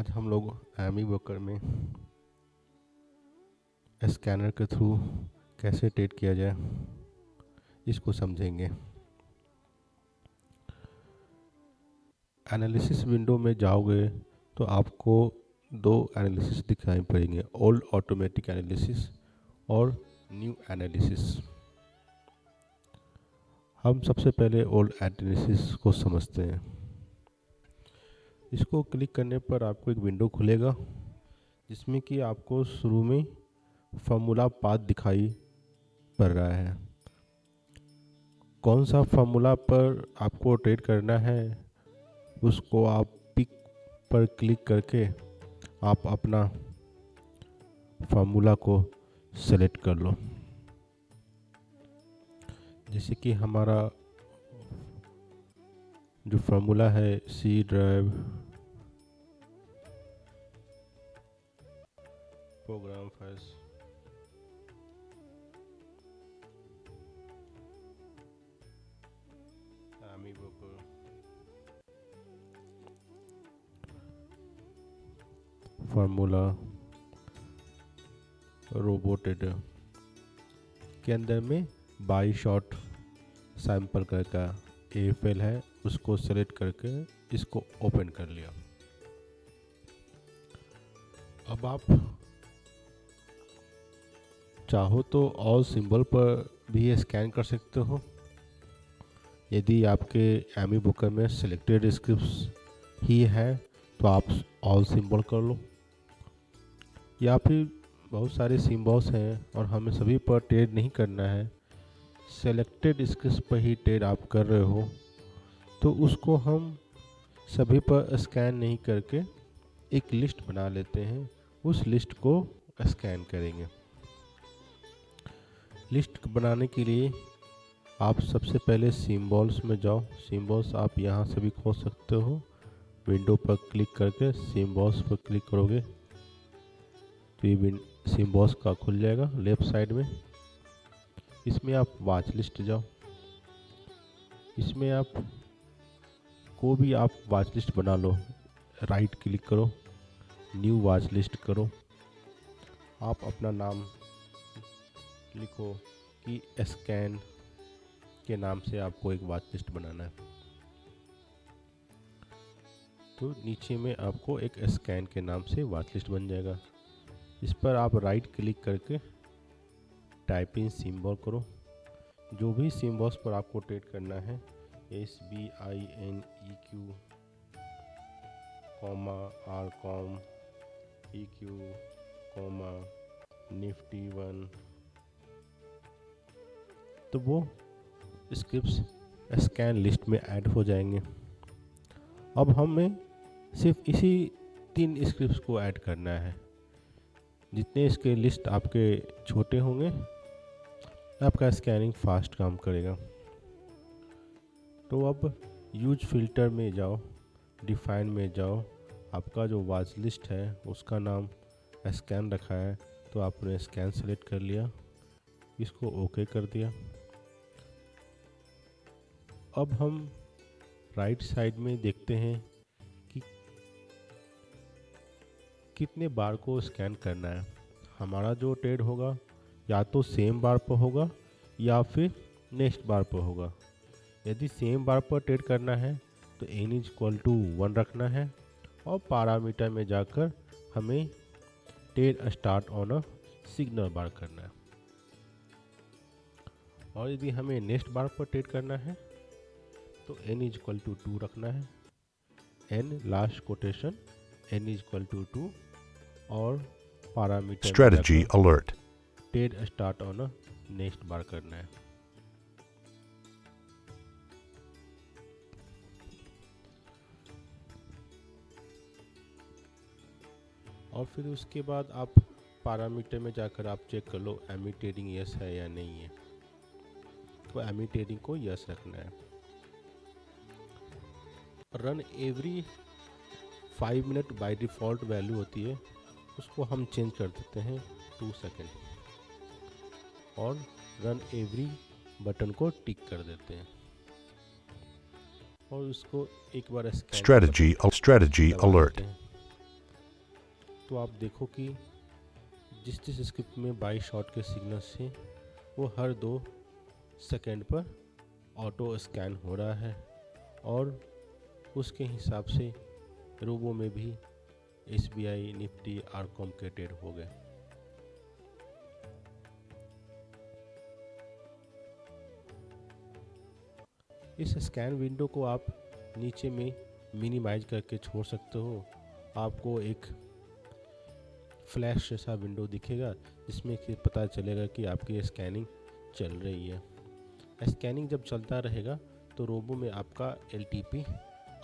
आज हम लोग एमी वर्कर में स्कैनर के थ्रू कैसे ट्रेड किया जाए इसको समझेंगे। एनालिसिस विंडो में जाओगे तो आपको दो एनालिसिस दिखाई पड़ेंगे, ओल्ड ऑटोमेटिक एनालिसिस और न्यू एनालिसिस। हम सबसे पहले ओल्ड एनालिसिस को समझते हैं। इसको क्लिक करने पर आपको एक विंडो खुलेगा जिसमें कि आपको शुरू में फार्मूला पाथ दिखाई पड़ रहा है। कौन सा फार्मूला पर आपको ट्रेड करना है उसको आप पिक पर क्लिक करके आप अपना फार्मूला को सेलेक्ट कर लो। जैसे कि हमारा जो फार्मूला है C drive program files, AmiBroker, formula रोबोटेड के अंदर में बाई शॉट सैंपल का AFL है, उसको सेलेक्ट करके इसको ओपन कर लिया। अब आप चाहो तो ऑल सिंबल पर भी स्कैन कर सकते हो। यदि आपके एमी बुकर में सिलेक्टेड स्क्रिप्ट्स ही है तो आप ऑल सिंबल कर लो, या फिर बहुत सारे सिंबल्स हैं और हमें सभी पर ट्रेड नहीं करना है, सेलेक्टेड स्क्रिप्ट पर ही ट्रेड आप कर रहे हो तो उसको हम सभी पर स्कैन नहीं करके एक लिस्ट बना लेते हैं, उस लिस्ट को स्कैन करेंगे। लिस्ट बनाने के लिए आप सबसे पहले सिंबल्स में जाओ। सिंबल्स आप यहाँ से भी खोज सकते हो। विंडो पर क्लिक करके सिंबल्स पर क्लिक करोगे तो ये सिंबल्स का खुल जाएगा लेफ्ट साइड में। इसमें आप वॉच लिस्ट जाओ। इसमें आप को भी आप वॉच लिस्ट बना लो। राइट क्लिक करो, न्यू वॉच लिस्ट करो। आप अपना नाम लिखो कि स्कैन के नाम से आपको एक वॉच लिस्ट बनाना है, तो नीचे में आपको एक स्कैन के नाम से वॉच लिस्ट बन जाएगा। इस पर आप राइट क्लिक करके टाइप इन सिंबल करो। जो भी सिंबल्स पर आपको ट्रेड करना है, SBINEQ, RCOM, EQ, Nifty 1, तो वो स्क्रिप्ट्स स्कैन लिस्ट में ऐड हो जाएंगे। अब हमें सिर्फ इसी 3 स्क्रिप्ट्स को ऐड करना है। जितने इसके लिस्ट आपके छोटे होंगे आपका स्कैनिंग फास्ट काम करेगा। तो अब यूज फिल्टर में जाओ, डिफाइन में जाओ। आपका जो वॉच लिस्ट है उसका नाम स्कैन रखा है तो आपने स्कैन सेलेक्ट कर लिया, इसको ओके कर दिया। अब हम राइट साइड में देखते हैं कि कितने बार को स्कैन करना है। हमारा जो ट्रेड होगा या तो सेम बार पर होगा या फिर नेक्स्ट बार पर होगा। यदि सेम बार पर ट्रेड करना है तो n=1 रखना है और पैरामीटर में जाकर हमें trade start on a signal bar करना है। और यदि हमें नेक्स्ट बार पर ट्रेड करना है तो n=2 रखना है, n लास्ट कोटेशन n=2 और parameter Strategy alert. Trade start on a next bar करना है। और फिर उसके बाद आप पैरामीटर में जाकर आप चेक कर लो एमी ट्रेडिंग यस है या नहीं है, तो एमी ट्रेडिंग को यस रखना है। Run every 5 minute by default value होती है, उसको हम चेंज कर देते हैं 2 सेकेंड और रन एवरी बटन को टिक कर देते हैं और उसको एक बार Strategy alert. हैं। तो आप देखो कि जिस जिस स्क्रिप्ट में 22 शॉट के सिग्नल्स हैं वो हर 2 सेकंड पर ऑटो स्कैन हो रहा है और उसके हिसाब से रोबो में भी SBI निफ्टी आरकॉम के ट्रेड हो गए। इस स्कैन विंडो को आप नीचे में मिनिमाइज करके छोड़ सकते हो। आपको एक फ्लैश जैसा विंडो दिखेगा जिसमें कि पता चलेगा कि आपकी स्कैनिंग चल रही है। स्कैनिंग जब चलता रहेगा तो रोबो में आपका LTP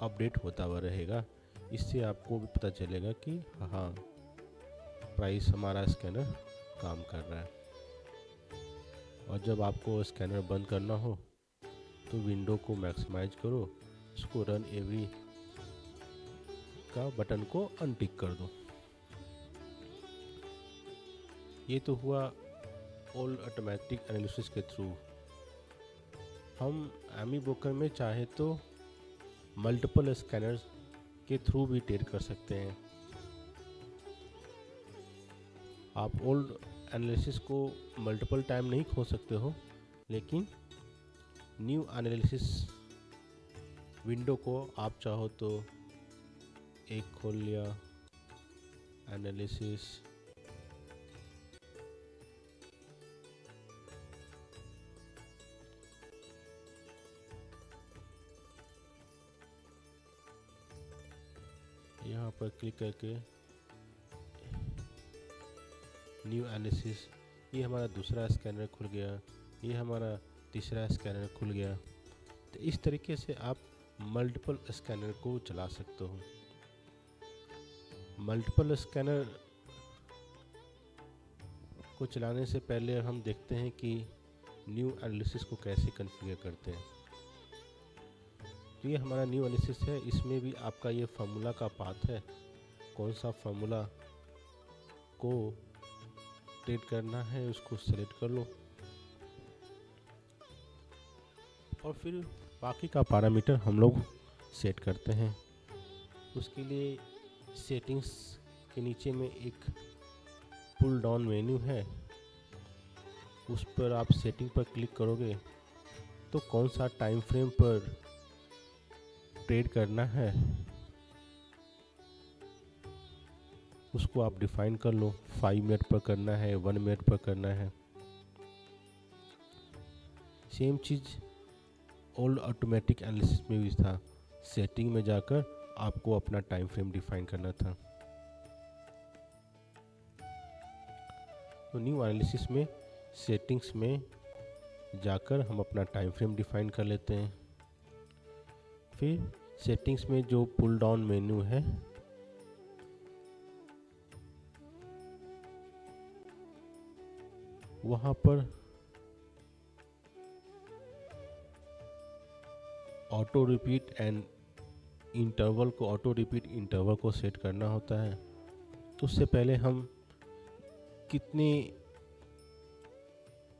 अपडेट होता हुआ रहेगा। इससे आपको भी पता चलेगा कि हाँ प्राइस हमारा स्कैनर काम कर रहा है। और जब आपको स्कैनर बंद करना हो तो विंडो को मैक्सिमाइज करो, उसको रन एवरी का बटन को अनटिक कर दो। ये तो हुआ ऑल ऑटोमेटिक एनालिसिस के थ्रू। हम एमी ब्रोकर में चाहे तो मल्टीपल स्कैनर्स के थ्रू भी ट्रेड कर सकते हैं। आप ओल्ड एनालिसिस को मल्टीपल टाइम नहीं खोल सकते हो, लेकिन न्यू एनालिसिस विंडो को आप चाहो तो एक खोल लिया एनालिसिस, यहाँ पर क्लिक करके न्यू एनालिसिस, ये हमारा दूसरा स्कैनर खुल गया, ये हमारा तीसरा स्कैनर खुल गया। तो इस तरीके से आप मल्टीपल स्कैनर को चला सकते हो। मल्टीपल स्कैनर को चलाने से पहले हम देखते हैं कि न्यू एनालिसिस को कैसे कॉन्फ़िगर करते हैं। तो ये हमारा न्यू एनालिसिस है, इसमें भी आपका ये फार्मूला का पाथ है, कौन सा फार्मूला को ट्रेड करना है उसको सेलेक्ट कर लो और फिर बाकी का पैरामीटर हम लोग सेट करते हैं। उसके लिए सेटिंग्स के नीचे में एक पुल डाउन मेन्यू है, उस पर आप सेटिंग पर क्लिक करोगे तो कौन सा टाइम फ्रेम पर ट्रेड करना है उसको आप डिफाइन कर लो। 5 मिनट पर करना है, 1 मिनट पर करना है। सेम चीज़ ओल्ड ऑटोमेटिक एनालिसिस में भी था, सेटिंग में जाकर आपको अपना टाइम फ्रेम डिफाइन करना था। तो न्यू एनालिसिस में सेटिंग्स में जाकर हम अपना टाइम फ्रेम डिफाइन कर लेते हैं। फिर सेटिंग्स में जो पुल डाउन मेन्यू है वहाँ पर ऑटो रिपीट एंड इंटरवल को सेट करना होता है। तो उससे पहले हम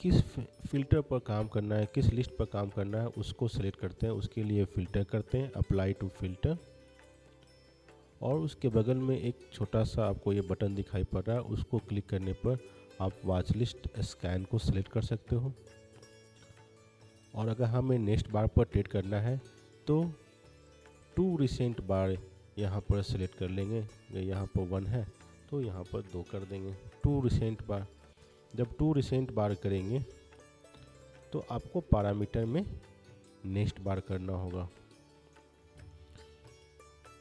किस फिल्टर पर काम करना है, किस लिस्ट पर काम करना है उसको सेलेक्ट करते हैं। उसके लिए फ़िल्टर करते हैं, अप्लाई टू फ़िल्टर, और उसके बगल में एक छोटा सा आपको ये बटन दिखाई पड़ रहा है, उसको क्लिक करने पर आप वॉच लिस्ट स्कैन को सेलेक्ट कर सकते हो। और अगर हमें नेक्स्ट बार पर ट्रेड करना है तो 2 रिसेंट बार यहाँ पर सेलेक्ट कर लेंगे। यहाँ पर 1 है तो यहाँ पर 2 कर देंगे, 2 रिसेंट बार। जब 2 रिसेंट बार करेंगे तो आपको पैरामीटर में नेक्स्ट बार करना होगा।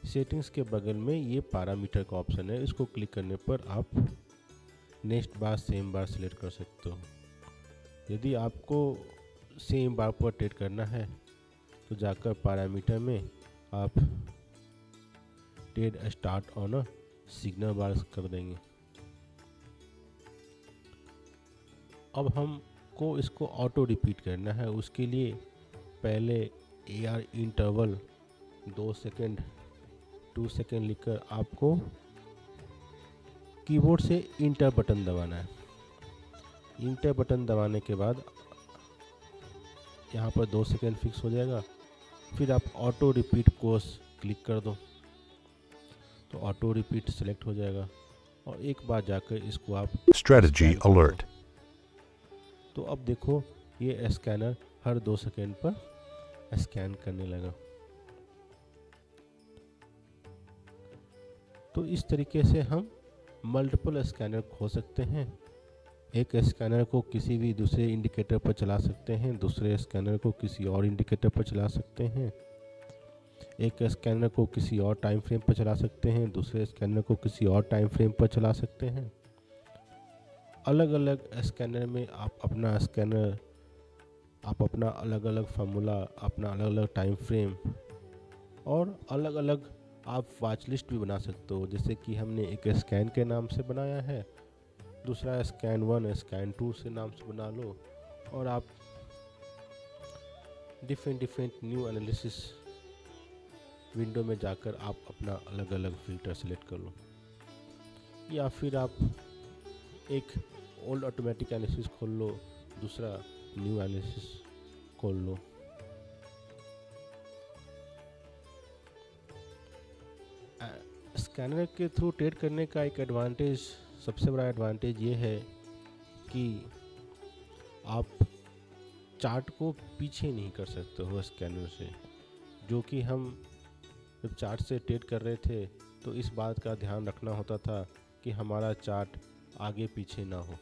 सेटिंग्स के बगल में ये पैरामीटर का ऑप्शन है, इसको क्लिक करने पर आप नेक्स्ट बार सेम बार सेलेक्ट कर सकते हो। यदि आपको सेम बार पर ट्रेड करना है तो जाकर पैरामीटर में आप trade start on a signal bar कर देंगे। अब हमको इसको ऑटो रिपीट करना है। उसके लिए पहले AR इंटरवल 2 सेकंड 2 सेकंड लिखकर आपको कीबोर्ड से इंटर बटन दबाना है। इंटर बटन दबाने के बाद यहाँ पर 2 सेकंड फिक्स हो जाएगा। फिर आप ऑटो रिपीट को क्लिक कर दो तो ऑटो रिपीट सेलेक्ट हो जाएगा। और एक बार जाकर इसको आप Strategy स्कैन कर लो। alert. तो अब देखो ये स्कैनर हर 2 सेकेंड पर स्कैन करने लगा। तो इस तरीके से हम मल्टीपल स्कैनर खोल सकते हैं। एक स्कैनर को किसी भी दूसरे इंडिकेटर पर चला सकते हैं, दूसरे स्कैनर को किसी और इंडिकेटर पर चला सकते हैं, एक स्कैनर को किसी और टाइम फ्रेम पर चला सकते हैं, दूसरे स्कैनर को किसी और टाइम फ्रेम पर चला सकते हैं। अलग अलग स्कैनर में आप अपना अलग अलग फार्मूला, अपना अलग अलग टाइम फ्रेम और अलग अलग आप वॉच लिस्ट भी बना सकते हो। जैसे कि हमने एक स्कैन के नाम से बनाया है, दूसरा स्कैन 1 स्कैन 2 से नाम से बना लो, और आप डिफरेंट न्यू एनालिसिस विंडो में जाकर आप अपना अलग अलग फ़िल्टर सेलेक्ट कर लो। या फिर आप एक ओल्ड ऑटोमेटिक एनालिसिस खोल लो, दूसरा न्यू एनालिसिस खोल लो। स्कैनर के थ्रू ट्रेड करने का एक एडवांटेज, सबसे बड़ा एडवांटेज ये है कि आप चार्ट को पीछे नहीं कर सकते हो स्कैनर से। जो कि हम जब चार्ट से ट्रेड कर रहे थे तो इस बात का ध्यान रखना होता था कि हमारा चार्ट आगे पीछे ना हो।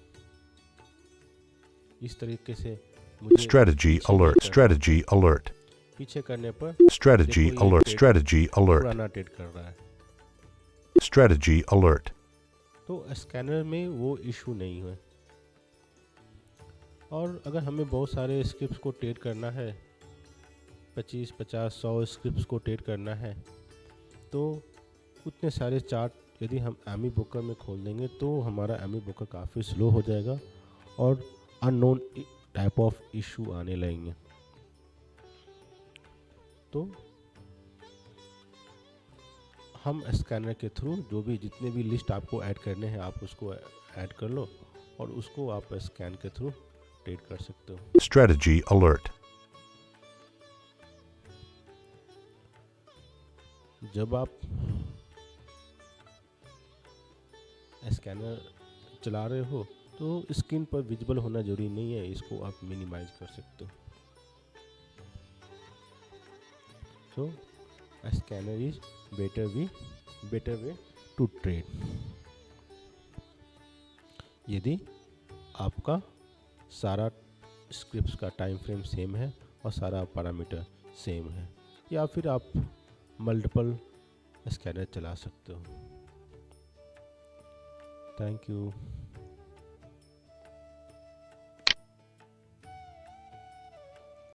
इस तरीके से मुझे Strategy alert. Strategy alert. पीछे करने पर Strategy देखो ये alert. Trade Strategy alert. पुराना ट्रेड कर रहा है। Strategy alert. तो स्कैनर में वो इशू नहीं है। और अगर हमें बहुत सारे स्क्रिप्ट्स को ट्रेड करना है, 25, 50, 100 स्क्रिप्ट्स को ट्रेड करना है, तो उतने सारे चार्ट यदि हम एमी बुकर में खोल देंगे तो हमारा एमी बुकर काफ़ी स्लो हो जाएगा और अननोन टाइप ऑफ इशू आने लगेंगे। तो हम स्कैनर के थ्रू जो भी जितने भी लिस्ट आपको ऐड करने हैं आप उसको ऐड कर लो और उसको आप स्कैन के थ्रू ट्रेड कर सकते हो। Strategy alert. जब आप स्कैनर चला रहे हो तो स्क्रीन पर विजिबल होना जरूरी नहीं है, इसको आप मिनिमाइज कर सकते हो। So scanner is better way to trade. यदि आपका सारा स्क्रिप्ट्स का टाइम फ्रेम सेम है और सारा पैरामीटर सेम है, या फिर आप मल्टीपल स्कैनर चला सकते हो। Thank you.